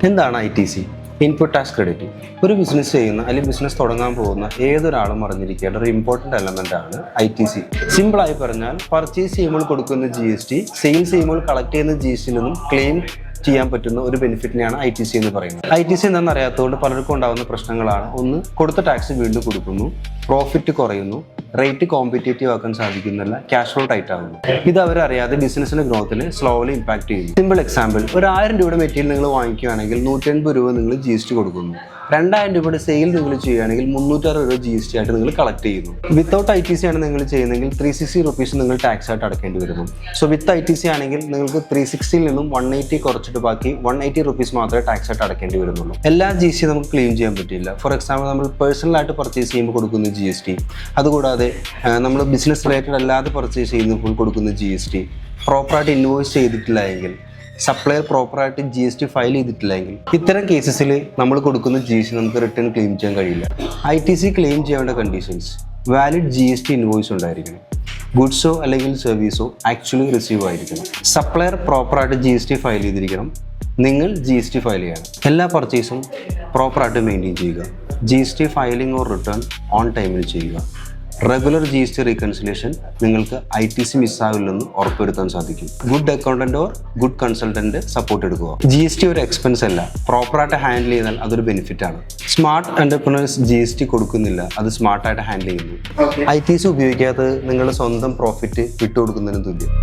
എന്താണ് ITC? Input tax credit. ഒരു business ചെയ്യുന്ന അല്ലെങ്കിൽ ബിസിനസ് തുടങ്ങാൻ പോകുന്ന ഏതൊരാളും അറിഞ്ഞിരിക്കേണ്ട ഒരു ഇമ്പോർട്ടൻ്റ് എലമെൻ്റ് ആണ് ITC. സിമ്പിളായി പറഞ്ഞാൽ പർച്ചേസ് ചെയ്യുമ്പോൾ കൊടുക്കുന്ന GST, സെയിൽസ് ചെയ്യുമ്പോൾ കളക്ട് ചെയ്യുന്ന GST നിന്നും ക്ലെയിം ചെയ്യാൻ പറ്റുന്ന ഒരു ബെനിഫിറ്റിനെയാണ് ITC എന്ന് പറയുന്നത്. ITC എന്താണെന്ന് അറിയാത്തതുകൊണ്ട് പലർക്കും ഉണ്ടാകുന്ന പ്രശ്നങ്ങളാണ്. ഒന്ന്, കൊടുത്ത ടാക്സ് വീണ്ടും കൊടുക്കുന്നു, പ്രോഫിറ്റ് കുറയുന്നു, റേറ്റ് കോമ്പറ്റേറ്റീവ് ആക്കാൻ സാധിക്കുന്നില്ല, ക്യാഷ് ഫ്ലോ ടൈറ്റ് ആകുന്നു. ഇത് അവരറിയാതെ ബിസിനസിന്റെ ഗ്രോത്തിന് സ്ലോലി ഇമ്പാക്ട് ചെയ്യുന്നു. സിമ്പിൾ എക്സാമ്പിൾ, ഒരു 1000 രൂപയുടെ മെറ്റീരിയൽ നിങ്ങൾ വാങ്ങിക്കുകയാണെങ്കിൽ 180 രൂപ നിങ്ങൾ GST കൊടുക്കുന്നു. 2000 രൂപയുടെ സെയിൽ നിങ്ങൾ ചെയ്യുകയാണെങ്കിൽ 360 രൂപ GST ആയിട്ട് നിങ്ങൾ കളക്ട് ചെയ്യുന്നു. വിത്തൗട്ട് ITC ആണ് നിങ്ങൾ ചെയ്യുന്നതെങ്കിൽ 360 റുപ്പീസ് നിങ്ങൾ ടാക്സ് ആയിട്ട് അടക്കേണ്ടി വരുന്നു. സോ വിത്ത് ITC ആണെങ്കിൽ നിങ്ങൾക്ക് 360ൽ നിന്നും 180 കുറച്ചിട്ട് ബാക്കി 180 റുപ്പീസ് മാത്രമേ ടാക്സ് ആയിട്ട് അടക്കേണ്ടി വരുന്നുള്ളൂ. എല്ലാ GST നമുക്ക് ക്ലെയിം ചെയ്യാൻ പറ്റില്ല. ഫോർ എക്സാമ്പിൾ, നമ്മൾ പേഴ്സണലായിട്ട് പർച്ചേസ് ചെയ്യുമ്പോൾ കൊടുക്കുന്ന GST, അതുകൂടാതെ നമ്മൾ ബിസിനസ് റിലേറ്റഡ് അല്ലാതെ പർച്ചേസ് ചെയ്യുമ്പോൾ കൊടുക്കുന്ന GST, പ്രോപ്പറായിട്ട് ഇൻവോയ്സ് ചെയ്തിട്ടില്ല എങ്കിൽ, സപ്ലയർ പ്രോപ്പറായിട്ട് GST ഫയൽ ചെയ്തിട്ടില്ലെങ്കിൽ, ഇത്തരം കേസസിൽ നമ്മൾ കൊടുക്കുന്ന GST നമുക്ക് റിട്ടേൺ ക്ലെയിം ചെയ്യാൻ കഴിയില്ല. ITC ക്ലെയിം ചെയ്യേണ്ട കണ്ടീഷൻസ്: വാലിഡ് GST ഇൻവോയ്സ് ഉണ്ടായിരിക്കണം, ഗുഡ്സോ അല്ലെങ്കിൽ സർവീസോ ആക്ച്വലി റിസീവ് ആയിരിക്കണം, സപ്ലയർ പ്രോപ്പറായിട്ട് GST ഫയൽ ചെയ്തിരിക്കണം, നിങ്ങൾ GST ഫയൽ ചെയ്യണം, എല്ലാ പർച്ചേസും പ്രോപ്പറായിട്ട് മെയിൻറ്റെയിൻ ചെയ്യുക, GST filing or return on ടൈമിൽ ചെയ്യുക, റെഗുലർ GST റീകൺസിലേഷൻ നിങ്ങൾക്ക് ITC മിസ്സാവില്ലെന്ന് ഉറപ്പുവരുത്താൻ സാധിക്കും. Good accountant or good consultant support എടുക്കുക. GST ഒരു എക്സ്പെൻസ് അല്ല, പ്രോപ്പറായിട്ട് ഹാൻഡിൽ ചെയ്താൽ അതൊരു ബെനിഫിറ്റ് ആണ്. സ്മാർട്ട് എന്റർപ്രണേഴ്സ് GST കൊടുക്കുന്നില്ല, അത് സ്മാർട്ടായിട്ട് ഹാൻഡിൽ ചെയ്യുന്നു. ITC ഉപയോഗിക്കാത്തത് നിങ്ങളുടെ സ്വന്തം പ്രോഫിറ്റ് വിട്ടുകൊടുക്കുന്നതിന് തുല്യം.